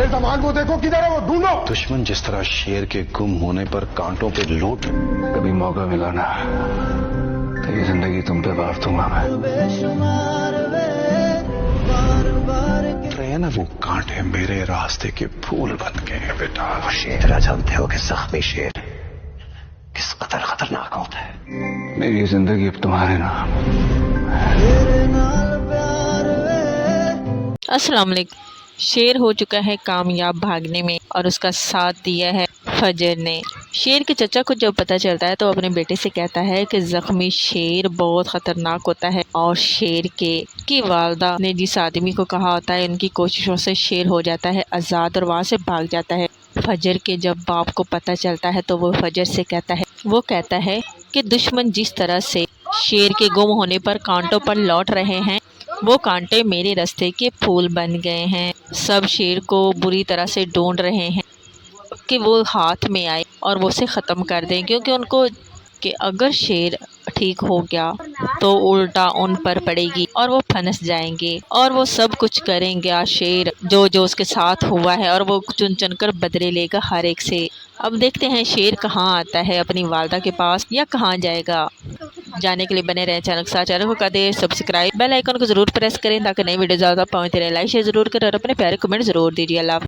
میرے سامان کو دیکھو کدھر ہے وہ ڈھونڈو. دشمن جس طرح شیر کے گم ہونے پر کانٹوں پہ لوٹ. کبھی موقع ملا نا تو یہ زندگی تم پہ بار دوں گا میں. نا وہ کانٹے میرے راستے کے پھول بن گئے ہیں بیٹا. شیر جانتے ہو کہ زخمی شیر کس قدر خطرناک ہوتا ہے. میری زندگی اب تمہارے نام. السلام علیکم. شیر ہو چکا ہے کامیاب بھاگنے میں اور اس کا ساتھ دیا ہے فجر نے. شیر کے چچا کو جب پتہ چلتا ہے تو اپنے بیٹے سے کہتا ہے کہ زخمی شیر بہت خطرناک ہوتا ہے اور شیر کی والدہ نے جس آدمی کو کہا ہوتا ہے ان کی کوششوں سے شیر ہو جاتا ہے آزاد اور وہاں سے بھاگ جاتا ہے. فجر کے جب باپ کو پتہ چلتا ہے تو وہ فجر سے کہتا ہے کہ دشمن جس طرح سے شیر کے گم ہونے پر کانٹوں پر لوٹ رہے ہیں وہ کانٹے میرے راستے کے پھول بن گئے ہیں. سب شیر کو بری طرح سے ڈھونڈ رہے ہیں کہ وہ ہاتھ میں آئے اور وہ اسے ختم کر دیں، کیونکہ ان کو کہ اگر شیر ٹھیک ہو گیا تو الٹا ان پر پڑے گی اور وہ پھنس جائیں گے اور وہ سب کچھ کریں گے شیر جو اس کے ساتھ ہوا ہے، اور وہ چن کر بدلے لے گا ہر ایک سے. اب دیکھتے ہیں شیر کہاں آتا ہے اپنی والدہ کے پاس یا کہاں جائے گا. جانے کے لیے بنے رہے چینل کے ساتھ. چینل کو کر دیں سبسکرائب، بیل آئیکن کو ضرور پریس کریں تاکہ نئی ویڈیو زیادہ پہنچتے رہے. لائک شیئر ضرور کریں اور اپنے پیارے کمنٹ ضرور دیجیے. اللہ